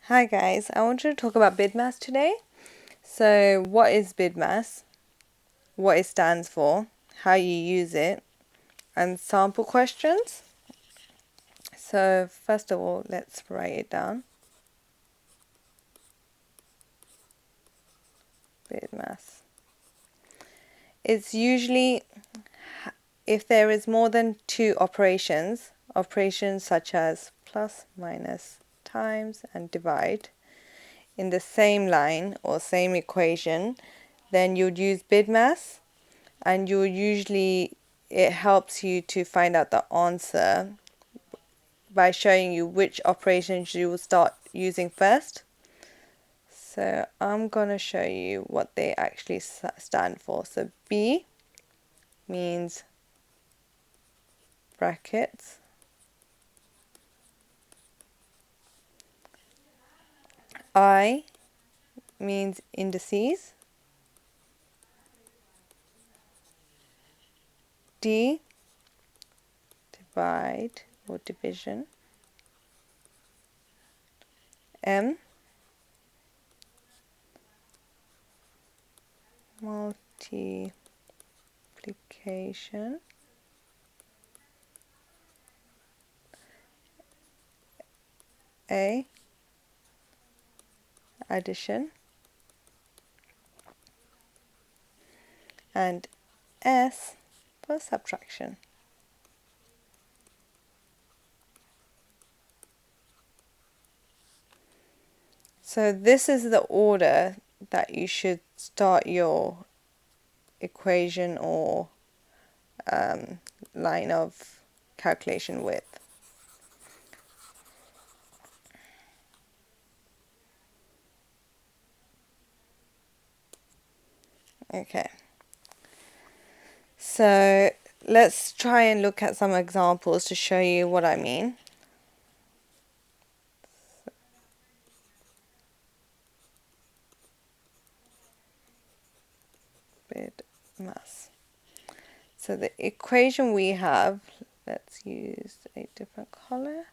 Hi guys, I want to talk about BIDMAS today. So what is BIDMAS, what it stands for, how you use it, and sample questions. So first of all, let's write it down. BIDMAS. It's usually if there is more than two operations such as plus, minus, times, and divide, in the same line or same equation, then you'd use BIDMAS, and it helps you to find out the answer by showing you which operations you will start using first. So I'm going to show you what they actually stand for. So B means brackets. I means indices. D, divide or division. M, multiplication. A, addition. And S for subtraction. So this is the order that you should start your equation or line of calculation with. Okay. So let's try and look at some examples to show you what I mean. BIDMAS. So the equation we have, let's use a different color.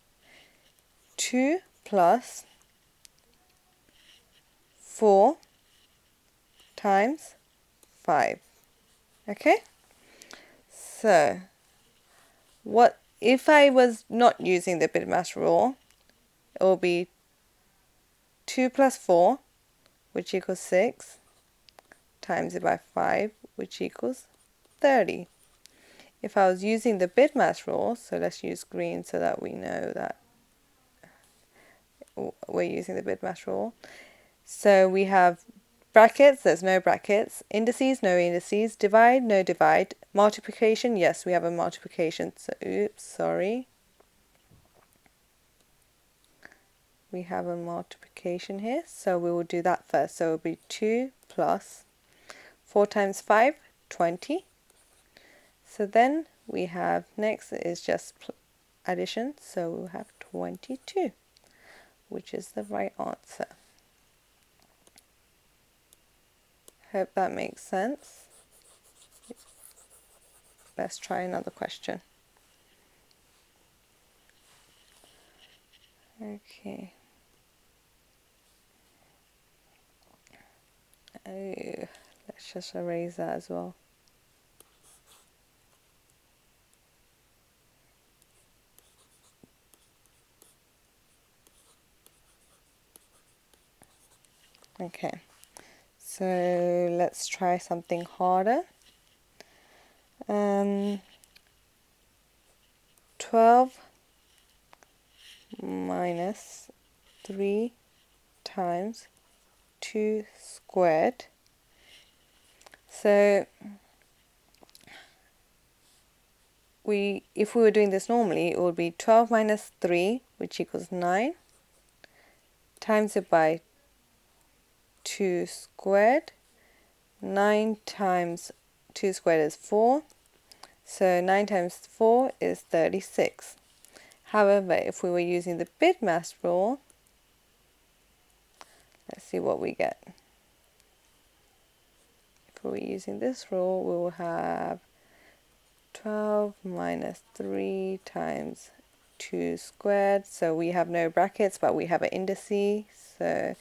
2 plus 4 times 5. Okay? So what if I was not using the BIDMAS rule? It will be 2 plus 4, which equals 6, times it by 5, which equals 30. If I was using the BIDMAS rule, so let's use green so that we know that we're using the BIDMAS rule. So we have brackets, there's no brackets, indices, no indices, divide, no divide, multiplication, yes, we have a multiplication, so oops, sorry. We have a multiplication here, so we will do that first. So it will be 2 plus 4 times 5, 20. So then we have, next is just addition, so we'll have 22, which is the right answer. Hope that makes sense. Let's try another question. Okay. Let's just erase that as well. Okay, so let's try something harder. 12 minus 3 times 2 squared. So if we were doing this normally, it would be 12 minus 3, which equals 9, times it by 2 squared. 9 times 2 squared is 4. So 9 times 4 is 36. However, if we were using the BIDMAS rule, let's see what we get. If we were using this rule, we will have 12 minus 3 times 2 squared. So we have no brackets, but we have an indices. So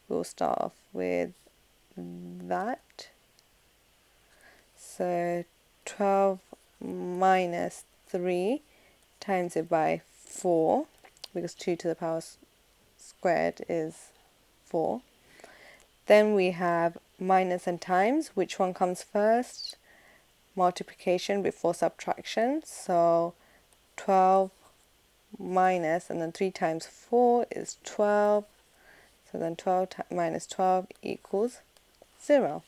we'll start off with that. So 12 minus 3 times it by 4, because 2 to the power squared is 4. Then we have minus and times. Which one comes first? Multiplication before subtraction. So 12 minus, and then 3 times 4 is 12. So then 12 minus 12 equals 0.